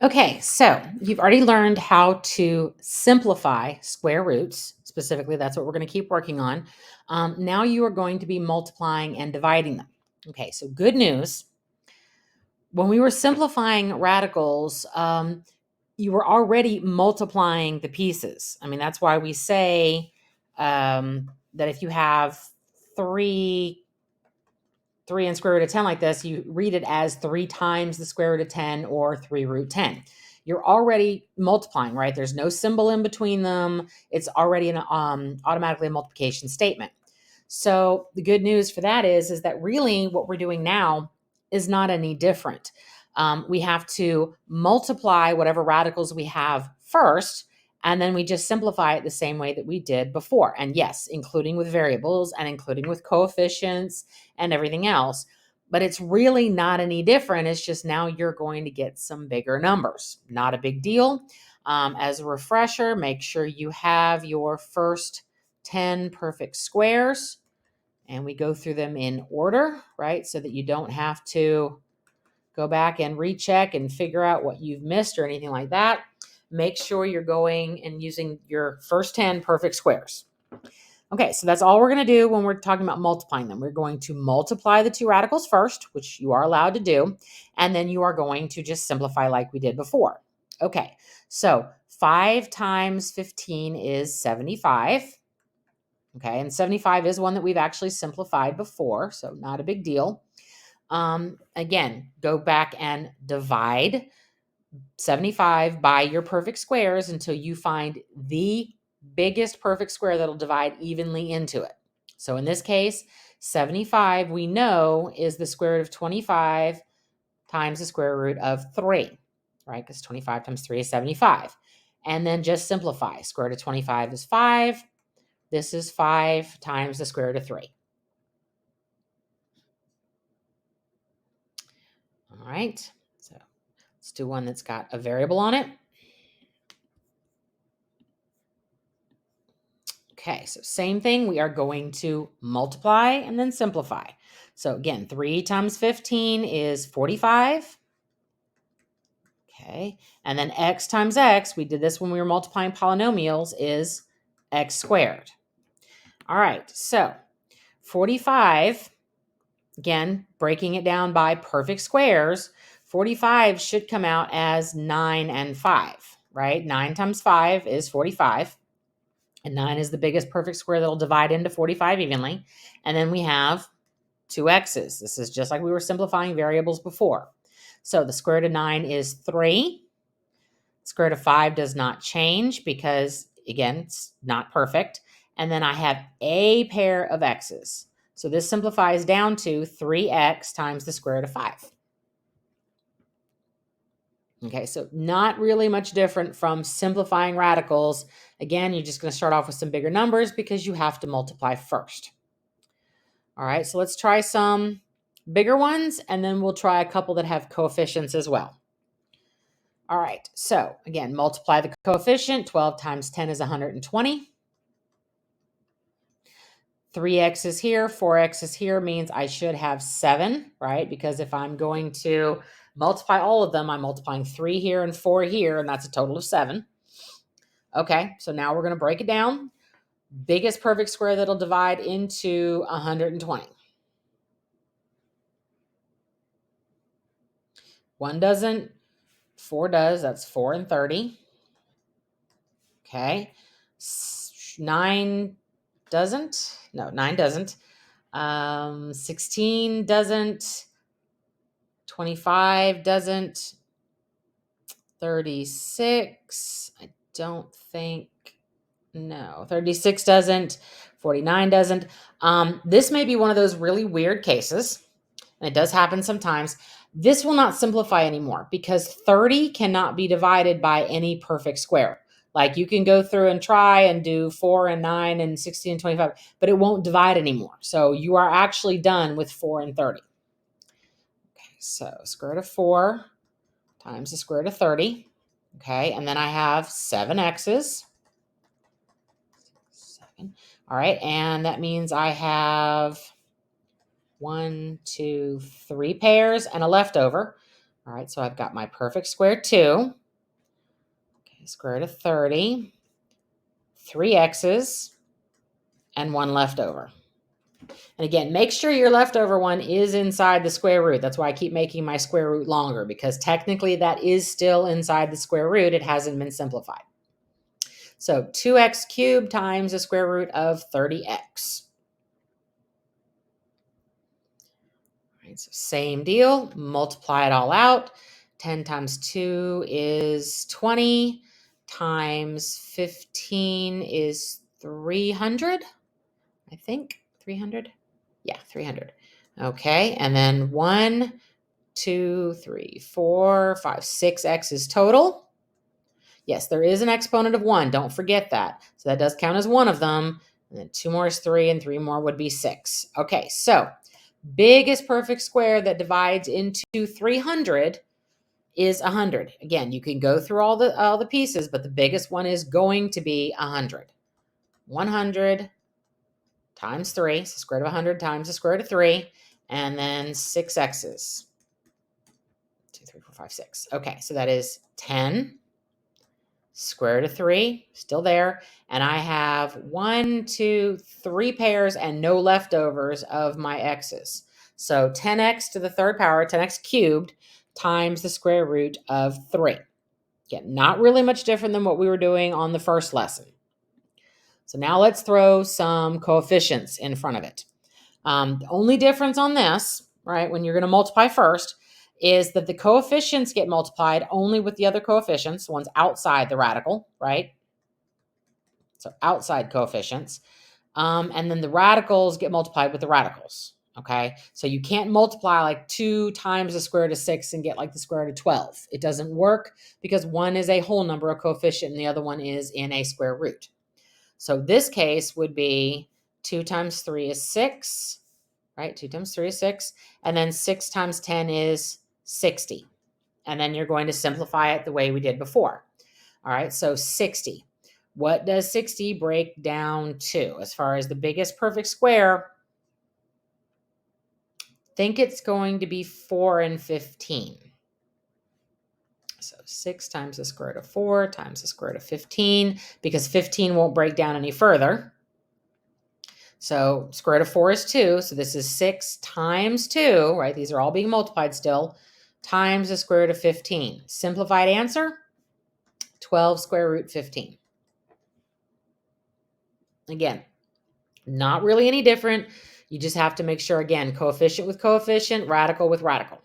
Okay, so you've already learned how to simplify square roots. Specifically, that's what we're going to keep working on. Now you are going to be multiplying and dividing them. Okay, so good news. When we were simplifying radicals, you were already multiplying the pieces. I mean, that's why we say that if you have three 3 and square root of 10 like this, you read it as 3 times the square root of 10 or 3 root 10. You're already multiplying, right? There's no symbol in between them. It's already an automatically a multiplication statement. So the good news for that is that really what we're doing now is not any different. We have to multiply whatever radicals we have first, and then we just simplify it the same way that we did before. And yes, including with variables and including with coefficients and everything else. But it's really not any different. It's just now you're going to get some bigger numbers. Not a big deal. As a refresher, make sure you have your first 10 perfect squares, and we go through them in order, right? So that you don't have to go back and recheck and figure out what you've missed or anything like that. Make sure you're going and using your first 10 perfect squares. Okay, so that's all we're going to do when we're talking about multiplying them. We're going to multiply the two radicals first, which you are allowed to do, and then you are going to just simplify like we did before. Okay, so 5 times 15 is 75. Okay, and 75 is one that we've actually simplified before, so not a big deal. Again, go back and divide 75 by your perfect squares until you find the biggest perfect square that'll divide evenly into it. So in this case, 75 we know is the square root of 25 times the square root of 3, right? Because 25 times 3 is 75. And then just simplify. Square root of 25 is 5. This is 5 times the square root of 3. All right. So let's do one that's got a variable on it. Okay, so same thing. We are going to multiply and then simplify. So again, 3 times 15 is 45. Okay, and then x times x, we did this when we were multiplying polynomials, is x squared. All right, so 45, again, breaking it down by perfect squares, 45 should come out as 9 and 5, right? 9 times 5 is 45. And 9 is the biggest perfect square that'll divide into 45 evenly. And then we have 2 x's. This is just like we were simplifying variables before. So the square root of 9 is 3. Square root of 5 does not change because, again, it's not perfect. And then I have a pair of x's. So this simplifies down to 3x times the square root of 5. Okay, so not really much different from simplifying radicals. Again, you're just going to start off with some bigger numbers because you have to multiply first. All right, so let's try some bigger ones, and then we'll try a couple that have coefficients as well. All right, so again, multiply the coefficient. 12 times 10 is 120. 3x is here, 4x is here, means I should have 7, right? Because if I'm going to multiply all of them, I'm multiplying 3 here and 4 here, and that's a total of 7. Okay, so now we're going to break it down. Biggest perfect square that'll divide into 120. 1 doesn't, 4 does, that's 4 and 30. Okay, 9 doesn't, no, 9 doesn't. 16 doesn't, 25 doesn't, 36, I don't think, no, 36 doesn't, 49 doesn't. This may be one of those really weird cases, and it does happen sometimes. This will not simplify anymore because 30 cannot be divided by any perfect square. Like you can go through and try and do 4 and 9 and 16 and 25, but it won't divide anymore. So you are actually done with 4 and 30. Okay, so square root of 4 times the square root of 30. Okay, and then I have 7 x's. 7. All right, and that means I have 1, 2, 3 pairs and a leftover. All right, so I've got my perfect square 2. Okay, square root of 30, 3 x's, and 1 left over. And again, make sure your leftover one is inside the square root. That's why I keep making my square root longer, because technically that is still inside the square root. It hasn't been simplified. So 2x cubed times the square root of 30x. All right, so same deal, multiply it all out. 10 times 2 is 20, times 15 is 300, I think. 300? Yeah, 300. Okay, and then 1, 2, 3, 4, 5, 6 x's total. Yes, there is an exponent of 1. Don't forget that. So that does count as one of them. And then 2 more is 3, and 3 more would be 6. Okay, so biggest perfect square that divides into 300 is 100. Again, you can go through all the pieces, but the biggest one is going to be 100. 100 times 3, so square root of 100 times the square root of 3, and then 6 x's. 2, 3, 4, 5, 6. Okay, so that is 10. Square root of 3, still there. And I have 1, 2, 3 pairs and no leftovers of my x's. So 10x to the third power, 10x cubed, times the square root of 3. Again, not really much different than what we were doing on the first lesson. So now let's throw some coefficients in front of it. The only difference on this, right, when you're going to multiply first, is that the coefficients get multiplied only with the other coefficients, the ones outside the radical, right? So outside coefficients. And then the radicals get multiplied with the radicals, okay? So you can't multiply like 2 times the square root of 6 and get like the square root of 12. It doesn't work because one is a whole number, a coefficient, and the other one is in a square root. So this case would be 2 times 3 is 6, right? 2 times 3 is 6. And then 6 times 10 is 60. And then you're going to simplify it the way we did before. All right, so 60. What does 60 break down to? As far as the biggest perfect square, I think it's going to be 4 and 15. So 6 times the square root of 4 times the square root of 15, because 15 won't break down any further. So square root of 4 is 2. So this is 6 times 2, right? These are all being multiplied still, times the square root of 15. Simplified answer, 12 square root 15. Again, not really any different. You just have to make sure, again, coefficient with coefficient, radical with radical.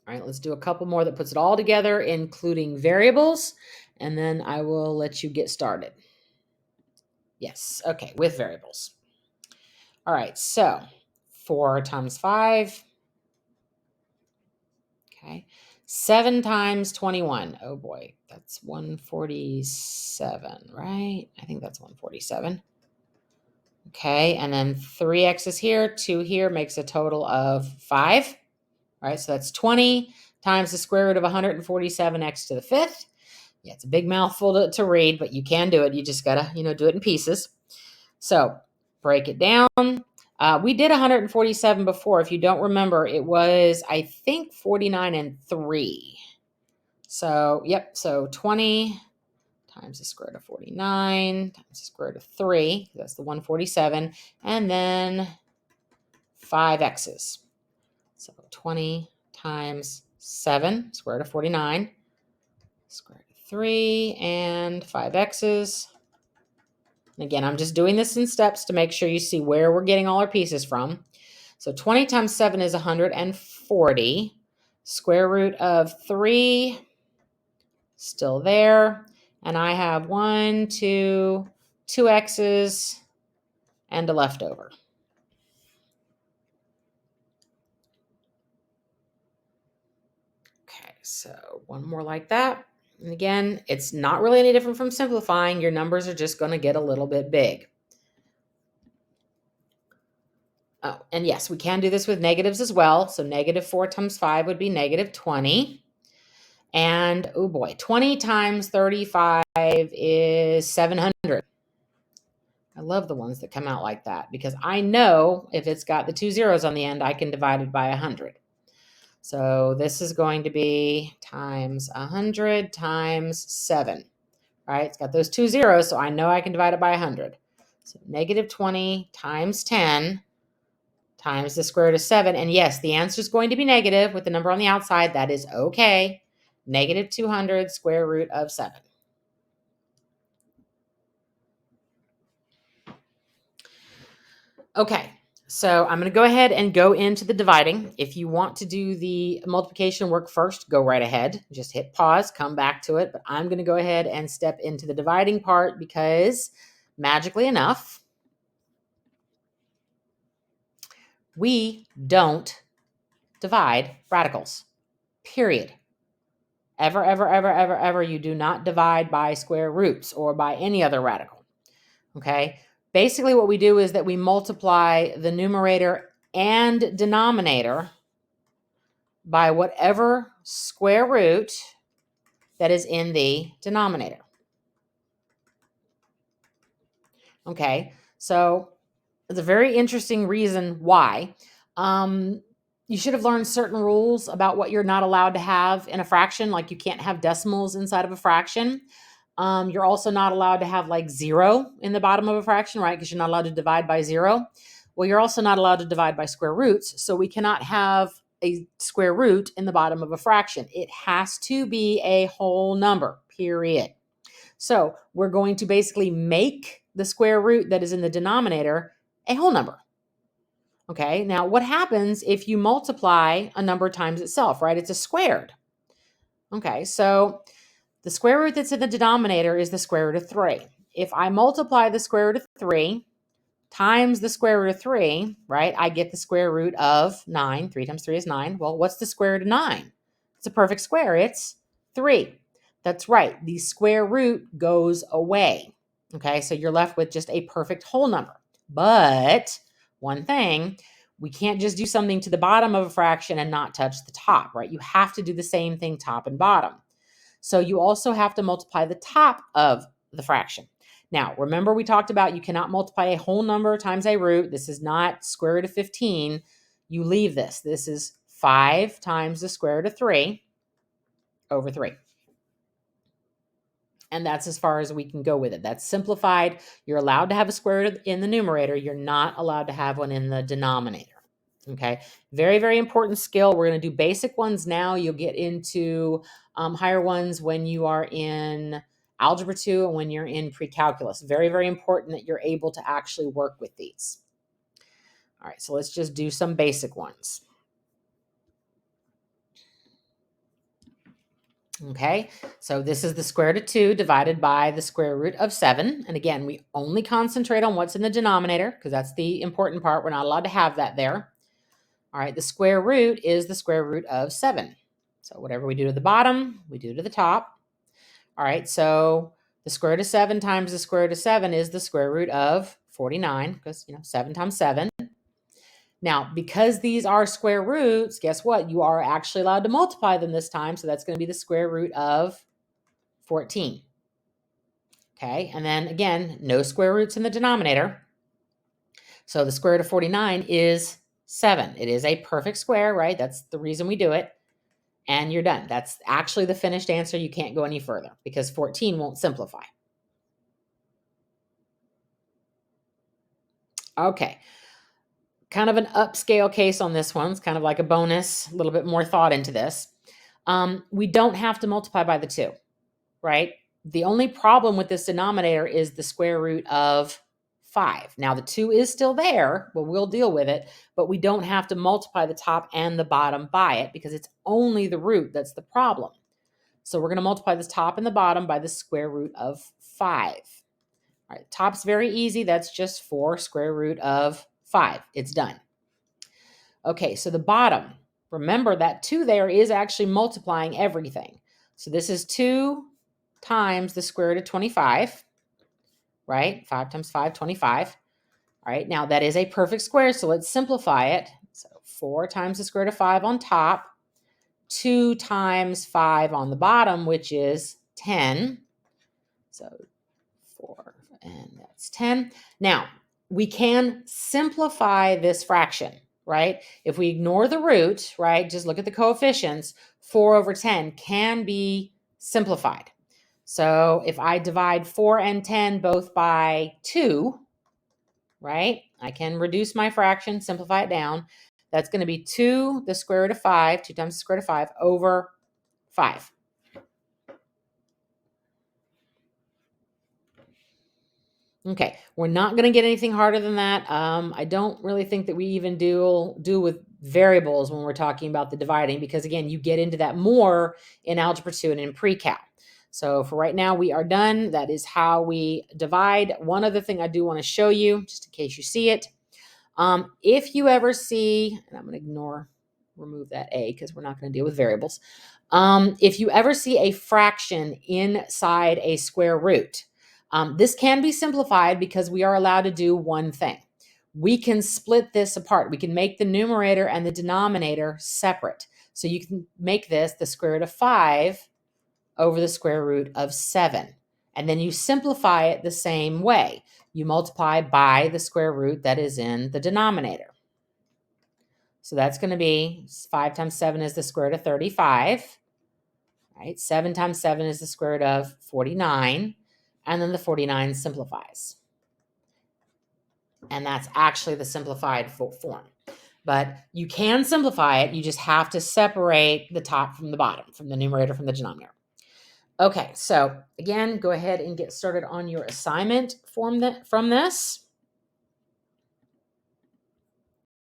All right, let's do a couple more that puts it all together, including variables, and then I will let you get started. Yes, okay, with variables. All right, so 4 times 5. Okay, 7 times 21. Oh boy, that's 147, right? I think that's 147. Okay, and then 3 x's here, 2 here makes a total of 5. All right, so that's 20 times the square root of 147x to the 5th. Yeah, it's a big mouthful to read, but you can do it. You just got to, do it in pieces. So break it down. We did 147 before. If you don't remember, it was, I think, 49 and 3. So, yep, so 20 times the square root of 49 times the square root of 3. That's the 147. And then 5 x's. So 20 times 7, square root of 49, square root of 3, and 5 x's. And again, I'm just doing this in steps to make sure you see where we're getting all our pieces from. So 20 times 7 is 140. Square root of 3, still there. And I have 1, 2, 2 x's, and a leftover. Okay, so one more like that. And again, it's not really any different from simplifying. Your numbers are just going to get a little bit big. Oh, and yes, we can do this with negatives as well. So negative 4 times 5 would be negative 20. And, oh boy, 20 times 35 is 700. I love the ones that come out like that because I know if it's got the 2 zeros on the end, I can divide it by 100. So this is going to be times 100 times 7, right? It's got those 2 zeros, so I know I can divide it by 100. So negative 20 times 10 times the square root of 7. And yes, the answer is going to be negative with the number on the outside. That is okay. Negative 200 square root of 7. Okay, so I'm going to go ahead and go into the dividing. If you want to do the multiplication work first, go right ahead. Just hit pause, come back to it. But I'm going to go ahead and step into the dividing part because magically enough, we don't divide radicals, period. Ever, ever, ever, ever, ever, you do not divide by square roots or by any other radical, okay? Basically, what we do is that we multiply the numerator and denominator by whatever square root that is in the denominator. Okay, so it's a very interesting reason why. You should have learned certain rules about what you're not allowed to have in a fraction, like you can't have decimals inside of a fraction. You're also not allowed to have like 0 in the bottom of a fraction, right? Because you're not allowed to divide by 0. Well, you're also not allowed to divide by square roots. So we cannot have a square root in the bottom of a fraction. It has to be a whole number, period. So we're going to basically make the square root that is in the denominator a whole number. Okay, now what happens if you multiply a number times itself, right? It's a squared. Okay, so the square root that's in the denominator is the square root of 3. If I multiply the square root of 3 times the square root of 3, right, I get the square root of 9. 3 times 3 is 9. Well, what's the square root of 9? It's a perfect square. It's 3. That's right. The square root goes away. Okay, so you're left with just a perfect whole number. But one thing, we can't just do something to the bottom of a fraction and not touch the top, right? You have to do the same thing top and bottom. So you also have to multiply the top of the fraction. Now, remember we talked about you cannot multiply a whole number times a root. This is not square root of 15. You leave this. This is 5 times the square root of 3 over 3. And that's as far as we can go with it. That's simplified. You're allowed to have a square root in the numerator. You're not allowed to have one in the denominator. Okay, very, very important skill. We're going to do basic ones now. You'll get into higher ones when you are in Algebra 2 and when you're in pre-calculus. Very, very important that you're able to actually work with these. All right, so let's just do some basic ones. Okay, so this is the square root of 2 divided by the square root of 7. And again, we only concentrate on what's in the denominator because that's the important part. We're not allowed to have that there. All right, the square root is the square root of 7. So whatever we do to the bottom, we do to the top. All right, so the square root of 7 times the square root of 7 is the square root of 49 because, 7 times 7. Now, because these are square roots, guess what? You are actually allowed to multiply them this time. So that's going to be the square root of 14. Okay, and then again, no square roots in the denominator. So the square root of 49 is 7. It is a perfect square, right? That's the reason we do it. And you're done. That's actually the finished answer. You can't go any further because 14 won't simplify. Okay. Kind of an upscale case on this one. It's kind of like a bonus, a little bit more thought into this. We don't have to multiply by the 2, right? The only problem with this denominator is the square root of 5. Now, the 2 is still there, but we'll deal with it. But we don't have to multiply the top and the bottom by it because it's only the root that's the problem. So we're going to multiply this top and the bottom by the square root of 5. All right, top's very easy. That's just 4 square root of 5. It's done. Okay, so the bottom, remember that 2 there is actually multiplying everything. So this is 2 times the square root of 25, right? 5 times 5, 25. All right, now that is a perfect square, so let's simplify it. So 4 times the square root of 5 on top, 2 times 5 on the bottom, which is 10. So 4, And that's 10. Now, we can simplify this fraction, right? If we ignore the root, right, just look at the coefficients, 4 over 10 can be simplified. So if I divide 4 and 10 both by 2, right, I can reduce my fraction, simplify it down. That's going to be 2, the square root of 5, 2 times the square root of 5 over 5. Okay, we're not going to get anything harder than that. I don't really think that we even do with variables when we're talking about the dividing, because again, you get into that more in Algebra 2 and in pre-cal. So for right now, we are done. That is how we divide. One other thing I do want to show you, just in case you see it. If you ever see, and I'm going to remove that A because we're not going to deal with variables. If you ever see a fraction inside a square root, this can be simplified because we are allowed to do one thing. We can split this apart. We can make the numerator and the denominator separate. So you can make this the square root of 5 over the square root of 7. And then you simplify it the same way. You multiply by the square root that is in the denominator. So that's going to be 5 times 7 is the square root of 35. Right? 7 times 7 is the square root of 49. And then the 49 simplifies. And that's actually the simplified form. But you can simplify it. You just have to separate the top from the bottom, from the numerator from the denominator. Okay, so again, go ahead and get started on your assignment from this.